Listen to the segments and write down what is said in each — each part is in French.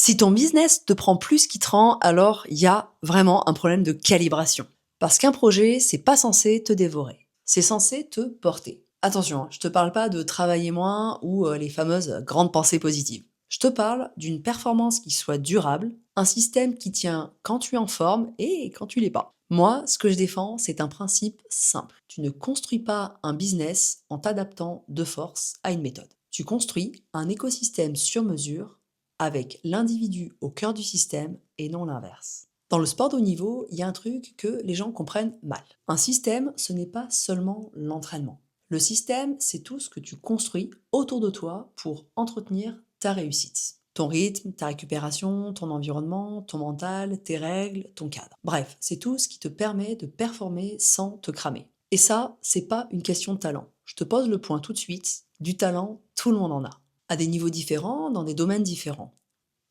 Si ton business te prend plus qu'il te rend, alors il y a vraiment un problème de calibration. Parce qu'un projet, c'est pas censé te dévorer. C'est censé te porter. Attention, je te parle pas de travailler moins ou les fameuses grandes pensées positives. Je te parle d'une performance qui soit durable, un système qui tient quand tu es en forme et quand tu l'es pas. Moi, ce que je défends, c'est un principe simple. Tu ne construis pas un business en t'adaptant de force à une méthode. Tu construis un écosystème sur mesure avec l'individu au cœur du système et non l'inverse. Dans le sport de haut niveau, il y a un truc que les gens comprennent mal. Un système, ce n'est pas seulement l'entraînement. Le système, c'est tout ce que tu construis autour de toi pour entretenir ta réussite. Ton rythme, ta récupération, ton environnement, ton mental, tes règles, ton cadre. Bref, c'est tout ce qui te permet de performer sans te cramer. Et ça, c'est pas une question de talent. Je te pose le point tout de suite. Du talent, tout le monde en a à des niveaux différents, dans des domaines différents.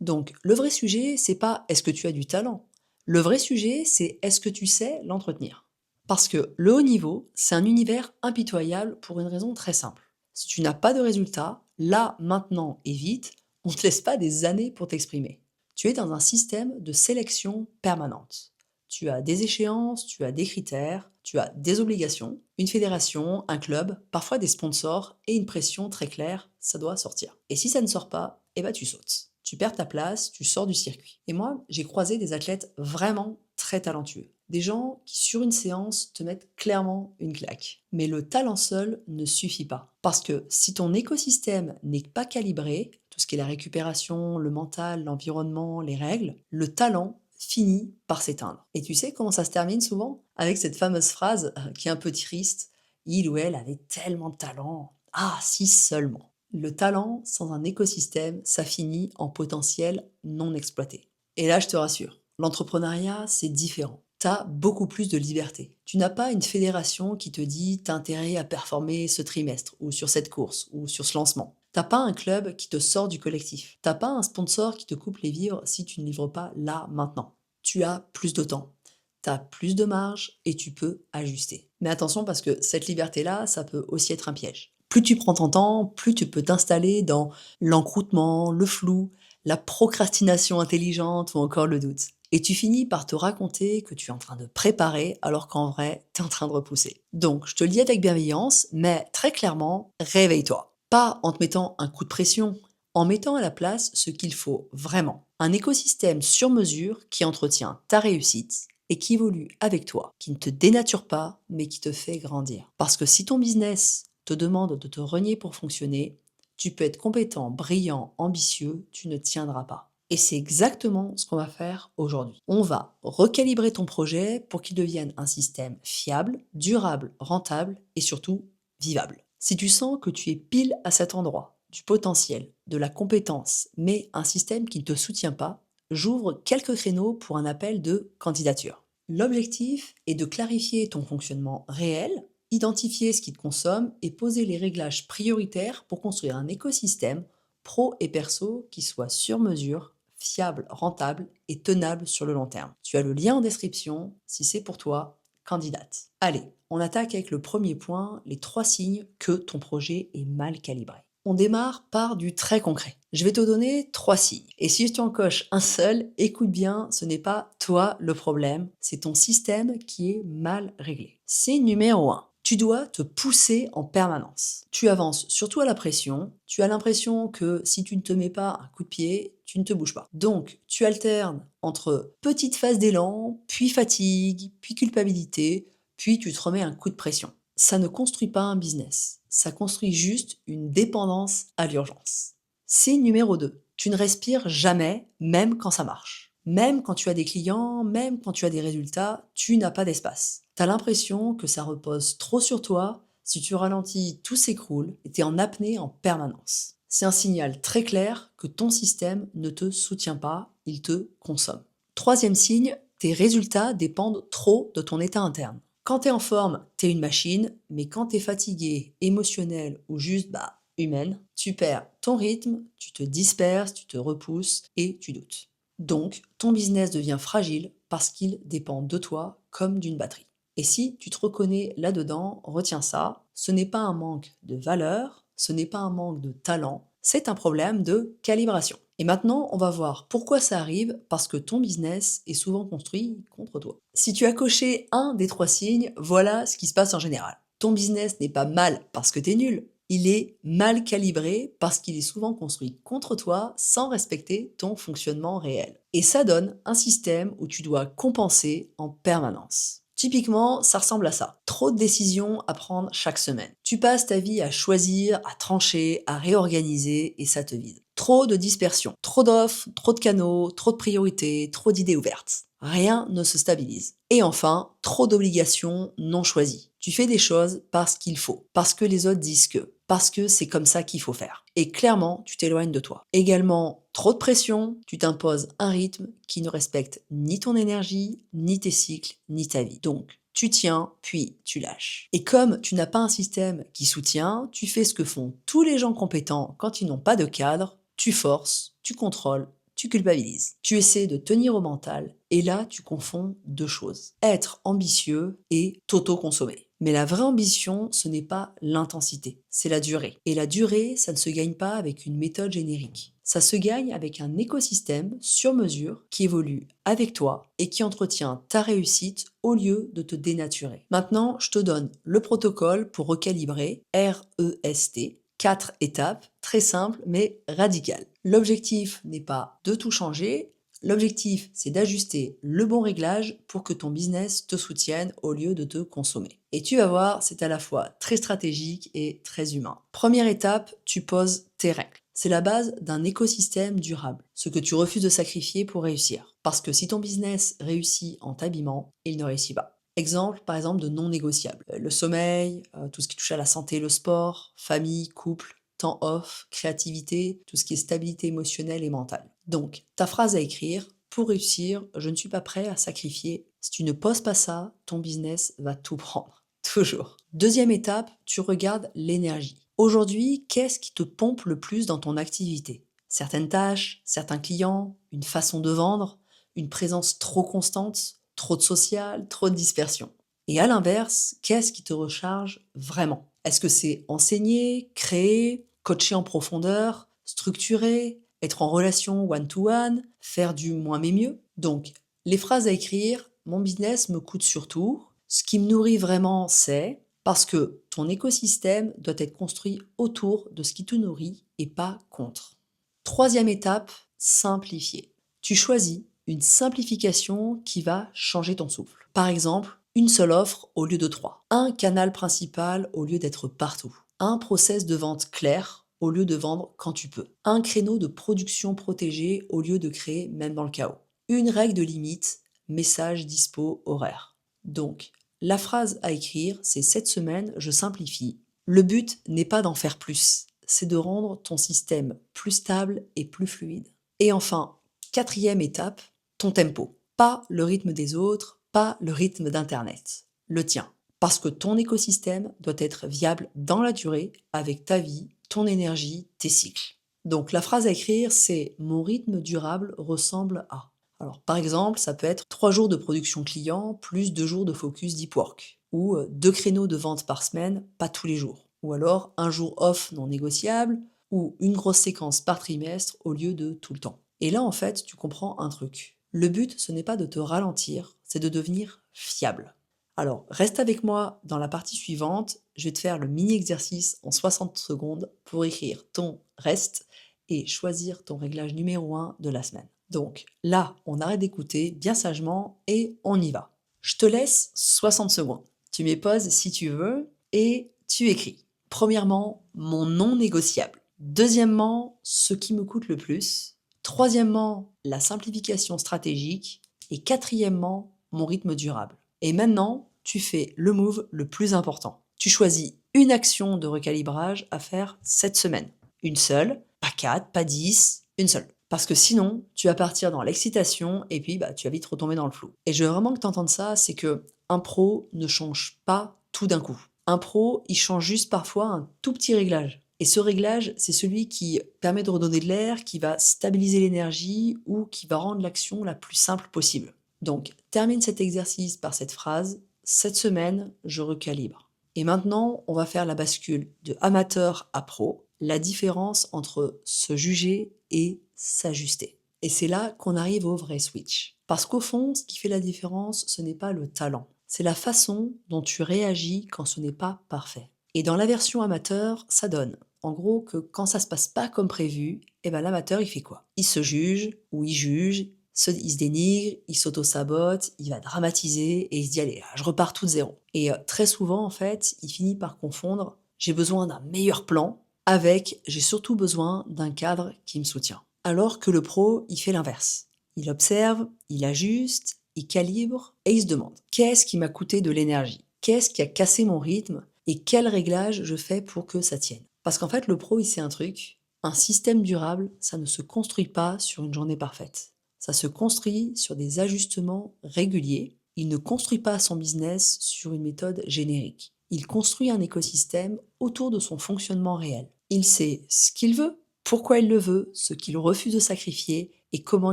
Donc, le vrai sujet, c'est pas est-ce que tu as du talent. Le vrai sujet, c'est est-ce que tu sais l'entretenir. Parce que le haut niveau, c'est un univers impitoyable pour une raison très simple. Si tu n'as pas de résultat, là, maintenant et vite, on ne te laisse pas des années pour t'exprimer. Tu es dans un système de sélection permanente. Tu as des échéances, tu as des critères, tu as des obligations, une fédération, un club, parfois des sponsors et une pression très claire, ça doit sortir. Et si ça ne sort pas, eh ben tu sautes. Tu perds ta place, tu sors du circuit. Et moi, j'ai croisé des athlètes vraiment très talentueux. Des gens qui, sur une séance, te mettent clairement une claque. Mais le talent seul ne suffit pas. Parce que si ton écosystème n'est pas calibré, tout ce qui est la récupération, le mental, l'environnement, les règles, le talent finit par s'éteindre. Et tu sais comment ça se termine souvent? Avec cette fameuse phrase qui est un peu triste. Il ou elle avait tellement de talent. Ah, si seulement. Le talent sans un écosystème, ça finit en potentiel non exploité. Et là, je te rassure, l'entrepreneuriat, c'est différent. Tu as beaucoup plus de liberté. Tu n'as pas une fédération qui te dit t'as intérêt à performer ce trimestre, ou sur cette course, ou sur ce lancement. T'as pas un club qui te sort du collectif. T'as pas un sponsor qui te coupe les vivres si tu ne livres pas là, maintenant. Tu as plus de temps. Tu as plus de marge et tu peux ajuster. Mais attention parce que cette liberté-là, ça peut aussi être un piège. Plus tu prends ton temps, plus tu peux t'installer dans l'encroutement, le flou, la procrastination intelligente ou encore le doute. Et tu finis par te raconter que tu es en train de préparer alors qu'en vrai, tu es en train de repousser. Donc, je te le dis avec bienveillance, mais très clairement, réveille-toi. Pas en te mettant un coup de pression, en mettant à la place ce qu'il faut vraiment. Un écosystème sur mesure qui entretient ta réussite et qui évolue avec toi, qui ne te dénature pas, mais qui te fait grandir. Parce que si ton business te demande de te renier pour fonctionner, tu peux être compétent, brillant, ambitieux, tu ne tiendras pas. Et c'est exactement ce qu'on va faire aujourd'hui. On va recalibrer ton projet pour qu'il devienne un système fiable, durable, rentable et surtout vivable. Si tu sens que tu es pile à cet endroit, du potentiel, de la compétence, mais un système qui ne te soutient pas, j'ouvre quelques créneaux pour un appel de candidature. L'objectif est de clarifier ton fonctionnement réel, identifier ce qui te consomme et poser les réglages prioritaires pour construire un écosystème pro et perso qui soit sur mesure, fiable, rentable et tenable sur le long terme. Tu as le lien en description si c'est pour toi, candidate. Allez, on attaque avec le premier point, les 3 signes que ton projet est mal calibré. On démarre par du très concret. Je vais te donner 3 signes. Et si tu en coches un seul, écoute bien, ce n'est pas toi le problème, c'est ton système qui est mal réglé. Signe numéro 1. Tu dois te pousser en permanence. Tu avances surtout à la pression. Tu as l'impression que si tu ne te mets pas un coup de pied, tu ne te bouges pas. Donc, tu alternes entre petite phase d'élan, puis fatigue, puis culpabilité, puis tu te remets un coup de pression. Ça ne construit pas un business. Ça construit juste une dépendance à l'urgence. Signe numéro 2. Tu ne respires jamais, même quand ça marche. Même quand tu as des clients, même quand tu as des résultats, tu n'as pas d'espace. Tu as l'impression que ça repose trop sur toi. Si tu ralentis, tout s'écroule et tu es en apnée en permanence. C'est un signal très clair que ton système ne te soutient pas, il te consomme. Troisième signe, tes résultats dépendent trop de ton état interne. Quand tu es en forme, tu es une machine, mais quand tu es fatigué, émotionnel ou juste humaine, tu perds ton rythme, tu te disperses, tu te repousses et tu doutes. Donc, ton business devient fragile parce qu'il dépend de toi comme d'une batterie. Et si tu te reconnais là-dedans, retiens ça, ce n'est pas un manque de valeur, ce n'est pas un manque de talent, c'est un problème de calibration. Et maintenant, on va voir pourquoi ça arrive, parce que ton business est souvent construit contre toi. Si tu as coché un des 3 signes, voilà ce qui se passe en général. Ton business n'est pas mal parce que t'es nul, il est mal calibré parce qu'il est souvent construit contre toi sans respecter ton fonctionnement réel. Et ça donne un système où tu dois compenser en permanence. Typiquement, ça ressemble à ça. Trop de décisions à prendre chaque semaine. Tu passes ta vie à choisir, à trancher, à réorganiser et ça te vide. Trop de dispersion, trop d'offres, trop de canaux, trop de priorités, trop d'idées ouvertes. Rien ne se stabilise. Et enfin, trop d'obligations non choisies. Tu fais des choses parce qu'il faut, parce que les autres disent que, parce que c'est comme ça qu'il faut faire. Et clairement, tu t'éloignes de toi. Également, trop de pression, tu t'imposes un rythme qui ne respecte ni ton énergie, ni tes cycles, ni ta vie. Donc, tu tiens, puis tu lâches. Et comme tu n'as pas un système qui soutient, tu fais ce que font tous les gens compétents quand ils n'ont pas de cadre, tu forces, tu contrôles, tu culpabilises. Tu essaies de tenir au mental et là, tu confonds 2 choses. Être ambitieux et t'auto-consommer. Mais la vraie ambition, ce n'est pas l'intensité, c'est la durée. Et la durée, ça ne se gagne pas avec une méthode générique. Ça se gagne avec un écosystème sur mesure qui évolue avec toi et qui entretient ta réussite au lieu de te dénaturer. Maintenant, je te donne le protocole pour recalibrer REST. 4 étapes, très simples mais radicales. L'objectif n'est pas de tout changer, l'objectif c'est d'ajuster le bon réglage pour que ton business te soutienne au lieu de te consommer. Et tu vas voir, c'est à la fois très stratégique et très humain. Première étape, tu poses tes règles. C'est la base d'un écosystème durable, ce que tu refuses de sacrifier pour réussir. Parce que si ton business réussit en t'abîmant, il ne réussit pas. Exemple, par exemple, de non négociables. Le sommeil, tout ce qui touche à la santé, le sport, famille, couple, temps off, créativité, tout ce qui est stabilité émotionnelle et mentale. Donc, ta phrase à écrire, pour réussir, je ne suis pas prêt à sacrifier. Si tu ne poses pas ça, ton business va tout prendre. Toujours. Deuxième étape, tu regardes l'énergie. Aujourd'hui, qu'est-ce qui te pompe le plus dans ton activité? Certaines tâches, certains clients, une façon de vendre, une présence trop constante, trop de social, trop de dispersion. Et à l'inverse, qu'est-ce qui te recharge vraiment? Est-ce que c'est enseigner, créer, coacher en profondeur, structurer, être en relation one-to-one, faire du moins mais mieux? Donc, les phrases à écrire, mon business me coûte surtout. Ce qui me nourrit vraiment, c'est parce que ton écosystème doit être construit autour de ce qui te nourrit et pas contre. Troisième étape, simplifier. Tu choisis une simplification qui va changer ton souffle. Par exemple, une seule offre au lieu de 3. Un canal principal au lieu d'être partout. Un process de vente clair au lieu de vendre quand tu peux. Un créneau de production protégé au lieu de créer même dans le chaos. Une règle de limite, message dispo horaire. Donc, la phrase à écrire, c'est cette semaine, je simplifie. Le but n'est pas d'en faire plus, c'est de rendre ton système plus stable et plus fluide. Et enfin, quatrième étape, ton tempo. Pas le rythme des autres, pas le rythme d'Internet. Le tien. Parce que ton écosystème doit être viable dans la durée avec ta vie, ton énergie, tes cycles. Donc la phrase à écrire, c'est mon rythme durable ressemble à. Alors par exemple, ça peut être 3 jours de production client plus 2 jours de focus deep work. Ou 2 créneaux de vente par semaine, pas tous les jours. Ou alors un jour off non négociable, ou une grosse séquence par trimestre au lieu de tout le temps. Et là, en fait, tu comprends un truc. Le but, ce n'est pas de te ralentir, c'est de devenir fiable. Alors, reste avec moi dans la partie suivante. Je vais te faire le mini-exercice en 60 secondes pour écrire ton reste et choisir ton réglage numéro 1 de la semaine. Donc là, on arrête d'écouter bien sagement et on y va. Je te laisse 60 secondes. Tu mets pause si tu veux et tu écris. Premièrement, mon non négociable. Deuxièmement, ce qui me coûte le plus. Troisièmement, la simplification stratégique. Et quatrièmement, mon rythme durable. Et maintenant, tu fais le move le plus important. Tu choisis une action de recalibrage à faire cette semaine. Une seule, pas 4, pas 10, une seule. Parce que sinon, tu vas partir dans l'excitation et puis tu vas vite retomber dans le flou. Et je veux vraiment que tu entendes ça, c'est que un pro ne change pas tout d'un coup. Un pro, il change juste parfois un tout petit réglage. Et ce réglage, c'est celui qui permet de redonner de l'air, qui va stabiliser l'énergie ou qui va rendre l'action la plus simple possible. Donc, termine cet exercice par cette phrase, cette semaine, je recalibre. Et maintenant, on va faire la bascule de amateur à pro, la différence entre se juger et s'ajuster. Et c'est là qu'on arrive au vrai switch. Parce qu'au fond, ce qui fait la différence, ce n'est pas le talent, c'est la façon dont tu réagis quand ce n'est pas parfait. Et dans la version amateur, ça donne, en gros, que quand ça se passe pas comme prévu, eh ben l'amateur, il fait quoi? Il se juge, ou il juge, il se dénigre, il s'auto-sabote, il va dramatiser, et il se dit, allez, je repars tout de zéro. Et très souvent, en fait, il finit par confondre, j'ai besoin d'un meilleur plan, avec, j'ai surtout besoin d'un cadre qui me soutient. Alors que le pro, il fait l'inverse. Il observe, il ajuste, il calibre et il se demande qu'est-ce qui m'a coûté de l'énergie? Qu'est-ce qui a cassé mon rythme? Et quel réglage je fais pour que ça tienne? Parce qu'en fait, le pro, il sait un truc. Un système durable, ça ne se construit pas sur une journée parfaite. Ça se construit sur des ajustements réguliers. Il ne construit pas son business sur une méthode générique. Il construit un écosystème autour de son fonctionnement réel. Il sait ce qu'il veut, pourquoi il le veut, ce qu'il refuse de sacrifier et comment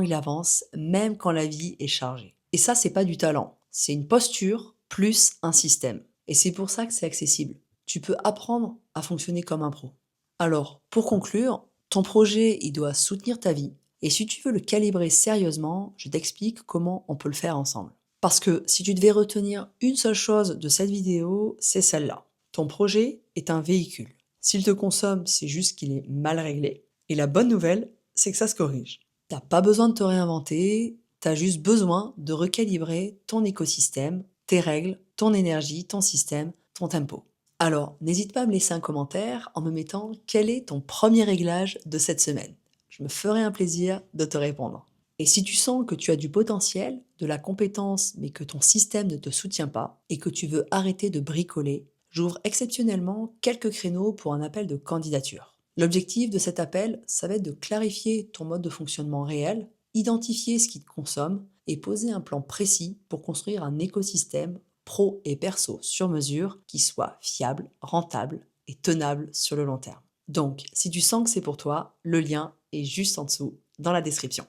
il avance, même quand la vie est chargée. Et ça, c'est pas du talent, c'est une posture plus un système. Et c'est pour ça que c'est accessible. Tu peux apprendre à fonctionner comme un pro. Alors, pour conclure, ton projet, il doit soutenir ta vie. Et si tu veux le calibrer sérieusement, je t'explique comment on peut le faire ensemble. Parce que si tu devais retenir une seule chose de cette vidéo, c'est celle-là. Ton projet est un véhicule. S'il te consomme, c'est juste qu'il est mal réglé. Et la bonne nouvelle, c'est que ça se corrige. T'as pas besoin de te réinventer, t'as juste besoin de recalibrer ton écosystème, tes règles, ton énergie, ton système, ton tempo. Alors, n'hésite pas à me laisser un commentaire en me mettant quel est ton premier réglage de cette semaine. Je me ferai un plaisir de te répondre. Et si tu sens que tu as du potentiel, de la compétence, mais que ton système ne te soutient pas et que tu veux arrêter de bricoler, j'ouvre exceptionnellement quelques créneaux pour un appel de candidature. L'objectif de cet appel, ça va être de clarifier ton mode de fonctionnement réel, identifier ce qui te consomme et poser un plan précis pour construire un écosystème pro et perso sur mesure qui soit fiable, rentable et tenable sur le long terme. Donc, si tu sens que c'est pour toi, le lien est juste en dessous dans la description.